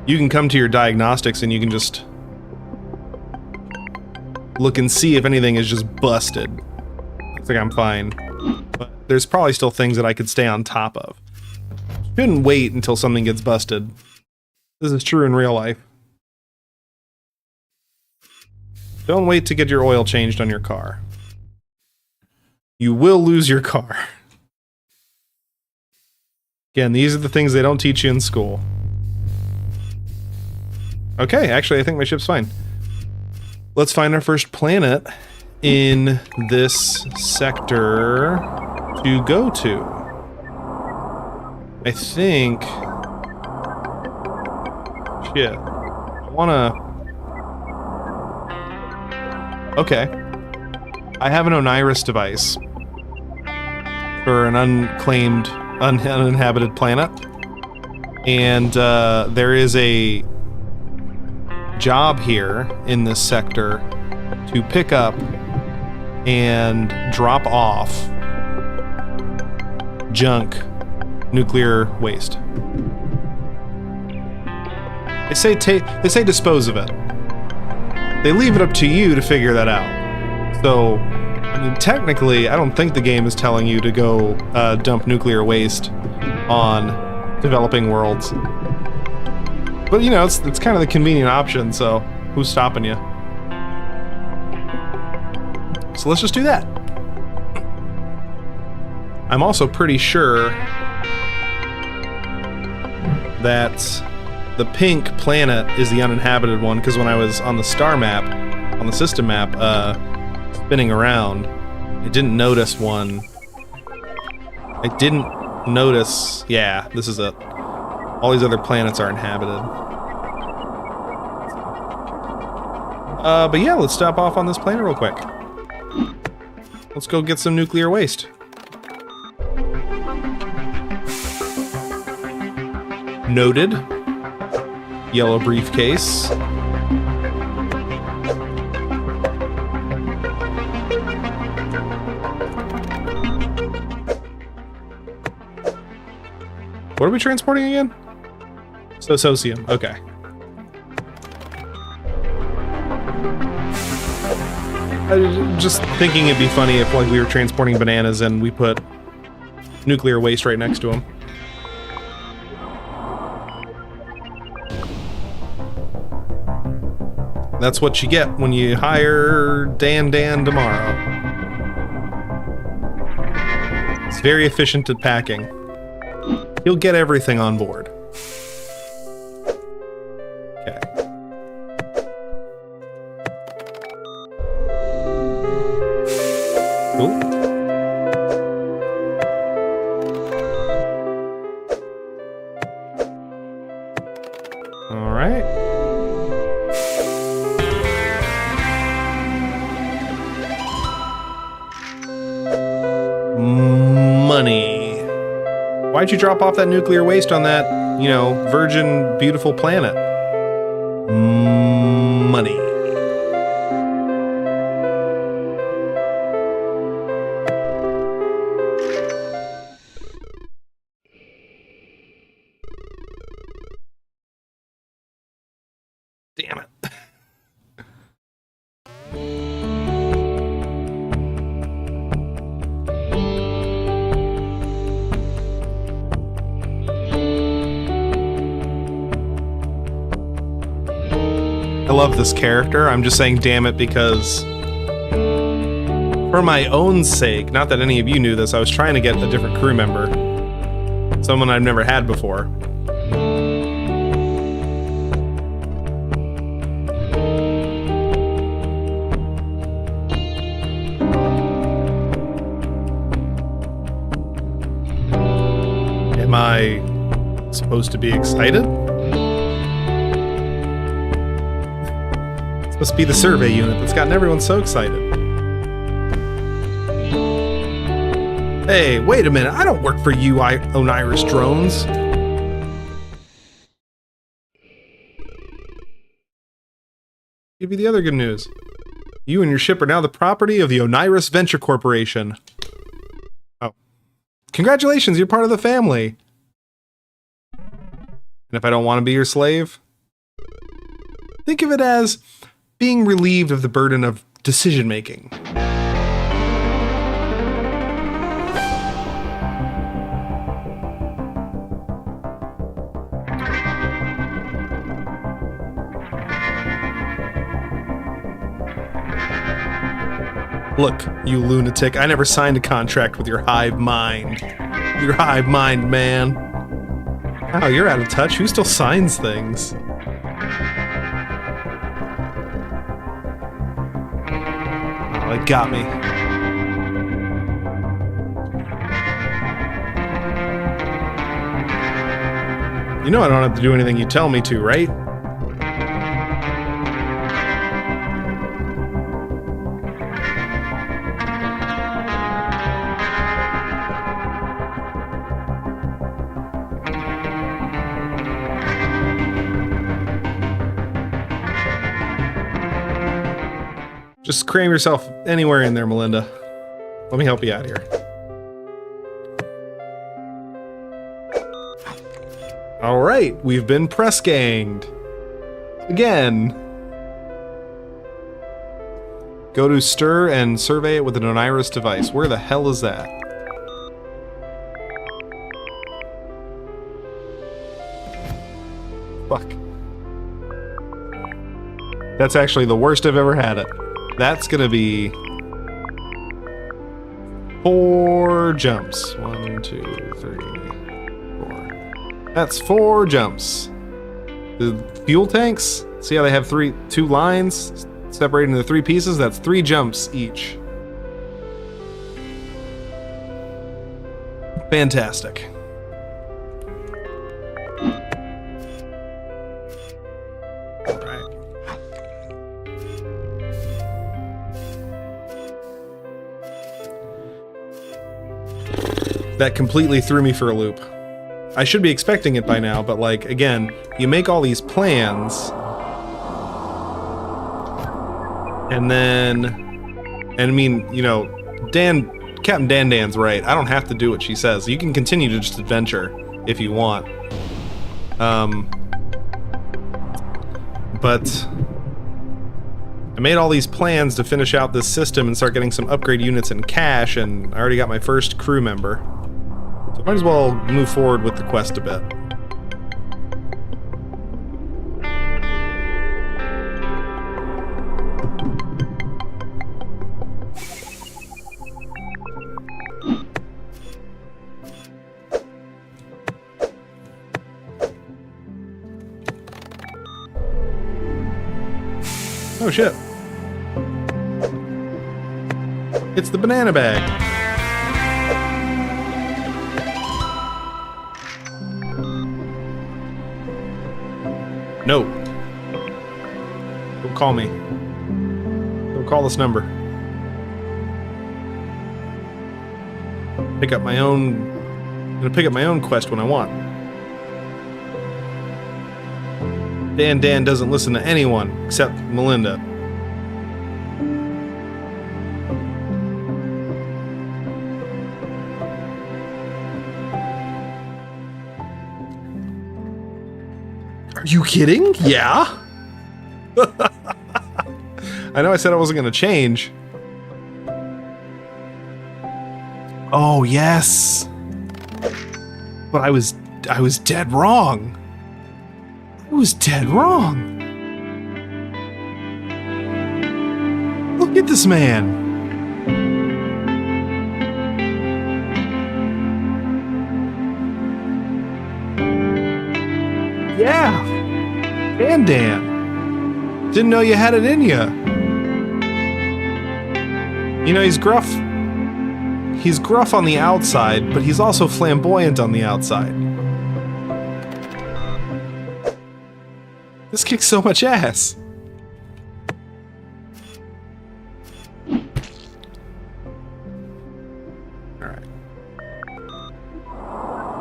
You can come to your diagnostics and you can just look and see if anything is just busted. Looks like I'm fine. But there's probably still things that I could stay on top of. Shouldn't wait until something gets busted. This is true in real life. Don't wait to get your oil changed on your car. You will lose your car. Again, these are the things they don't teach you in school. Okay, actually, I think my ship's fine. Let's find our first planet in this sector to go to. I think... Shit. I wanna... Okay. I have an Oniris device for an unclaimed, uninhabited planet. And there is a job here in this sector to pick up and drop off junk nuclear waste. They say dispose of it. They leave it up to you to figure that out. So, I mean, technically, I don't think the game is telling you to go dump nuclear waste on developing worlds. But, you know, it's kind of the convenient option, so who's stopping you? So let's just do that. I'm also pretty sure that the pink planet is the uninhabited one, because when I was on the star map, on the system map, spinning around, I didn't notice one. I didn't notice... Yeah, this is it. All these other planets are inhabited. But yeah, let's stop off on this planet real quick. Let's go get some nuclear waste. Noted. Yellow briefcase. What are we transporting again? Socium, okay. I was just thinking it'd be funny if like we were transporting bananas and we put nuclear waste right next to them. That's what you get when you hire Dan tomorrow. It's very efficient at packing. He'll get everything on board. Okay. Cool. All right. Money. Why'd you drop off that nuclear waste on that, you know, virgin, beautiful planet? Money. Damn it. I love this character. I'm just saying damn it because for my own sake, not that any of you knew this, I was trying to get a different crew member. Someone I've never had before. Am I supposed to be excited? This must be the survey unit that's gotten everyone so excited. Hey, wait a minute. I don't work for you, Oniris drones. Give you the other good news. You and your ship are now the property of the Oniris Venture Corporation. Oh. Congratulations, you're part of the family. And if I don't want to be your slave? Think of it as being relieved of the burden of decision-making. Look, you lunatic, I never signed a contract with your hive mind. Your hive mind, man. Wow, you're out of touch. Who still signs things? Oh, it got me. You know I don't have to do anything you tell me to, right? Just cram yourself anywhere in there, Melinda. Let me help you out here. Alright, we've been press ganged. Again. Go to stir and survey it with an Oniris device. Where the hell is that? Fuck. That's actually the worst I've ever had it. That's gonna be 4 jumps. 1, 2, 3, 4. That's 4 jumps. The fuel tanks, see how they have 2 lines separated into 3 pieces? That's 3 jumps each. Fantastic. That completely threw me for a loop. I should be expecting it by now, but like, again, you make all these plans, and then, and I mean, you know, Captain Dan's right. I don't have to do what she says. You can continue to just adventure if you want. But I made all these plans to finish out this system and start getting some upgrade units and cash, and I already got my first crew member. So might as well move forward with the quest a bit. Oh shit. It's the banana bag. No. Don't call me. Don't call this number. Pick up my own... I'm gonna pick up my own quest when I want. Dan doesn't listen to anyone except Melinda. Are you kidding? Yeah. I know I said I wasn't going to change. Oh, yes. But I was dead wrong. I was dead wrong. Look at this man. Yeah. Dan. Didn't know you had it in you. You know, he's gruff. He's gruff on the outside, but he's also flamboyant on the outside. This kicks so much ass. Alright.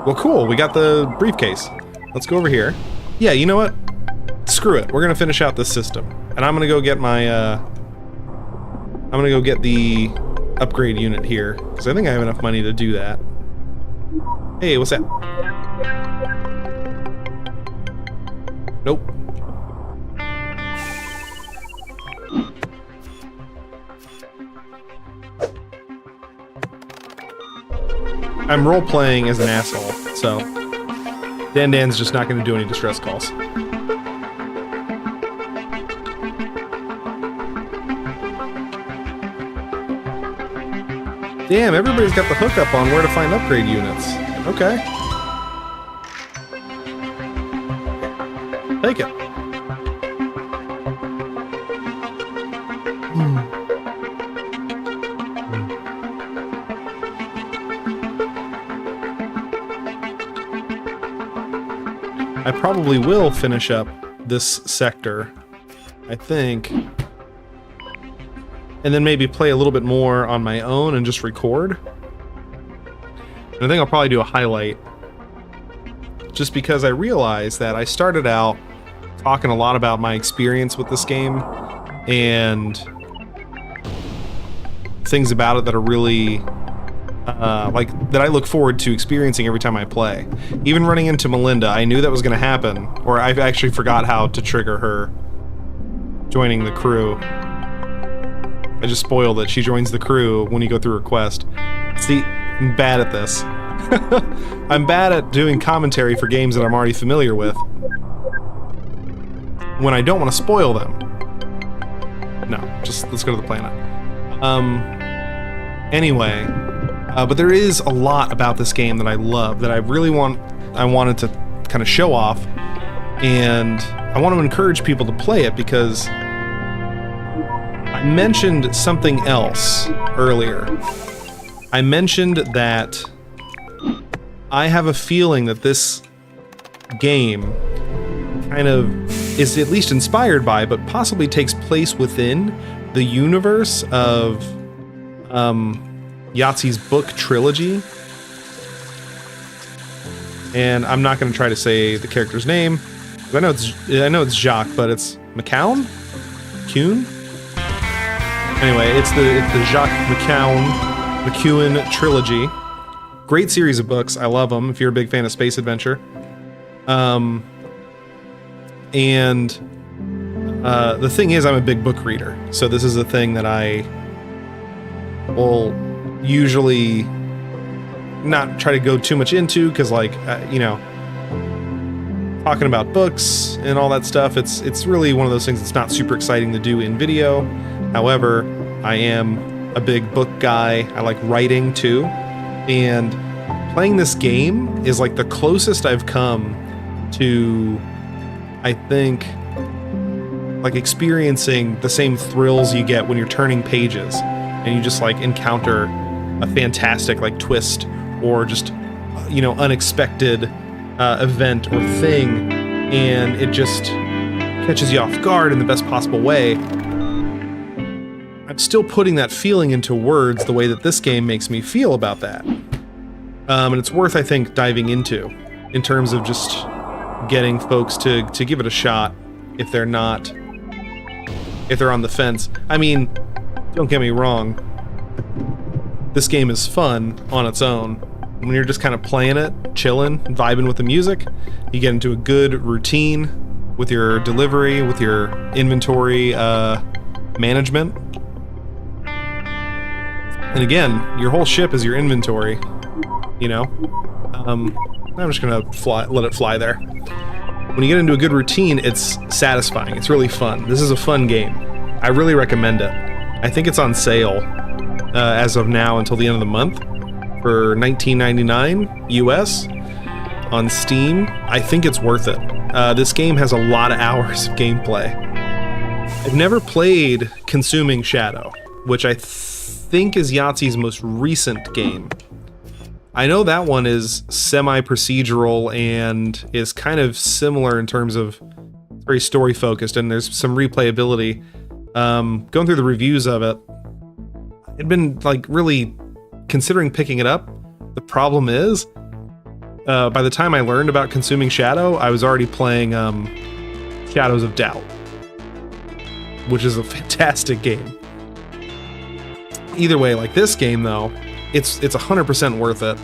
Well, cool. We the briefcase. Let's go over here. Yeah, you know what? Screw it. We're gonna finish out this system. And I'm gonna go get my, I'm gonna go get the upgrade unit here, because I think I have enough money to do that. Hey, what's that? Nope. I'm role-playing as an asshole, so Dan's just not going to do any distress calls. Damn, everybody's got the hookup on where to find upgrade units. Okay. Take it. I probably will finish up this sector, I think. And then maybe play a little bit more on my own and just record. And I think I'll probably do a highlight. Just because I realized that I started out talking a lot about my experience with this game and things about it that are really like that I look forward to experiencing every time I play. Even running into Melinda, I knew that was going to happen, or I actually forgot how to trigger her joining the crew. I just spoiled it. She joins the crew when you go through her quest. See, I'm bad at this. I'm bad at doing commentary for games that I'm already familiar with when I don't want to spoil them. No, just let's go to the planet. Anyway, but there is a lot about this game that I love, that I wanted to kind of show off, and I want to encourage people to play it because I mentioned something else earlier. I mentioned that I have a feeling that this game kind of is at least inspired by, but possibly takes place within the universe of Yahtzee's book trilogy. And I'm not going to try to say the character's name. I know it's Jacques, but it's McCown? Kuhn? Anyway, it's the Jacques McEwen trilogy. Great series of books. I love them if you're a big fan of space adventure. And the thing is, I'm a big book reader, so this is a thing that I will usually not try to go too much into, because like, you know, talking about books and all that stuff, it's really one of those things that's not super exciting to do in video. However, I am a big book guy. I like writing too, and playing this game is like the closest I've come to, I think, like experiencing the same thrills you get when you're turning pages. and you just like encounter a fantastic like twist or just unexpected event or thing, and it just catches you off guard in the best possible way. I'm still putting that feeling into words the way that this game makes me feel about that. And it's worth, I think, diving into in terms of just getting folks to give it a shot if they're on the fence. I mean, don't get me wrong, this game is fun on its own. When you're just kind of playing it, chilling, vibing with the music, you get into a good routine with your delivery, with your inventory management. And again, your whole ship is your inventory, I'm just gonna let it fly there. When you get into a good routine, it's satisfying. It's really fun. This is a fun game. I really recommend it. I think it's on sale as of now until the end of the month for $19.99 US on Steam. I think it's worth it. This game has a lot of hours of gameplay. I've never played Consuming Shadow, which I think is Yahtzee's most recent game. I know that one is semi-procedural and is kind of similar in terms of very story-focused, and there's some replayability. Going through the reviews of it, I'd been like really considering picking it up. The problem is, by the time I learned about Consuming Shadow, I was already playing Shadows of Doubt, which is a fantastic game. Either way, like this game though, it's 100% worth it.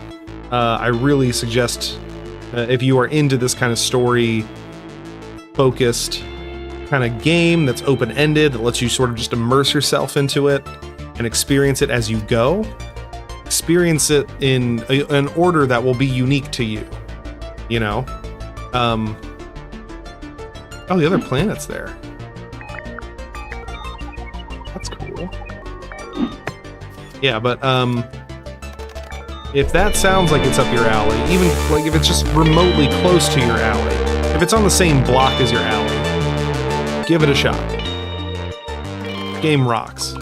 I really suggest if you are into this kind of story-focused kind of game that's open-ended, that lets you sort of just immerse yourself into it and experience it as you go. Experience it in an order that will be unique to you. Oh, the other planet's there. That's cool. Yeah, but if that sounds like it's up your alley, even like if it's just remotely close to your alley, if it's on the same block as your alley, give it a shot. Game rocks.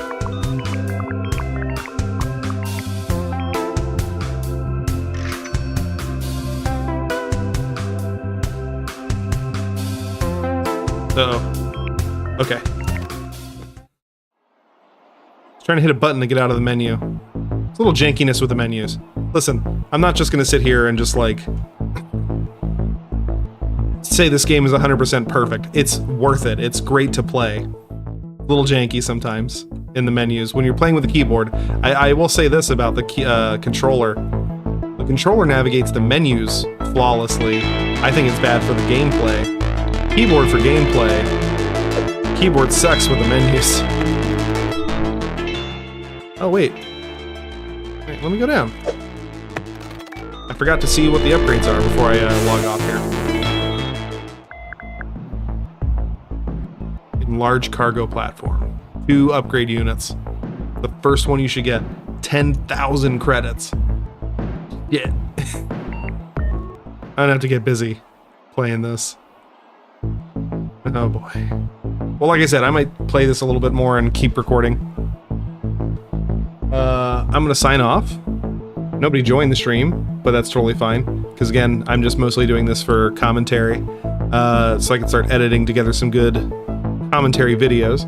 Uh-oh. Okay. Trying to hit a button to get out of the menu. It's a little jankiness with the menus. Listen, I'm not just gonna sit here and just like say this game is 100% perfect. It's worth it. It's great to play. A little janky sometimes in the menus when you're playing with the keyboard. I will say this about the controller. The controller navigates the menus flawlessly. I think it's bad for the gameplay. Keyboard for gameplay. Keyboard sucks with the menus. Oh, wait. Wait, let me go down. I forgot to see what the upgrades are before I log off here. Large cargo platform. 2 upgrade units. The first one you should get 10,000 credits. Yeah. I'm gonna have to get busy playing this. Oh boy. Well, like I said, I might play this a little bit more and keep recording. I'm gonna sign off. Nobody joined the stream, but that's totally fine. Because again, I'm just mostly doing this for commentary. So I can start editing together some good commentary videos.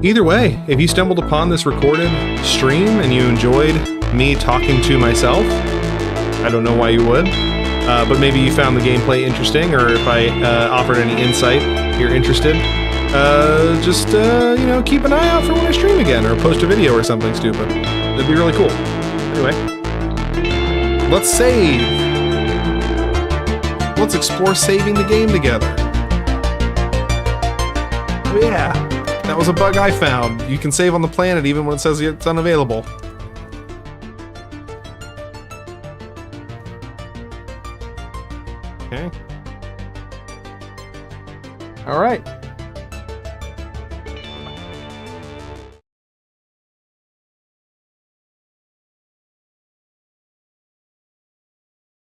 Either way, if you stumbled upon this recorded stream and you enjoyed me talking to myself, I don't know why you would, but maybe you found the gameplay interesting, or if I offered any insight, you're interested, just keep an eye out for when I stream again, or post a video or something stupid. That'd be really cool. Anyway, let's save. Let's explore saving the game together. Oh yeah, that was a bug I found. You can save on the planet even when it says it's unavailable. Okay. All right.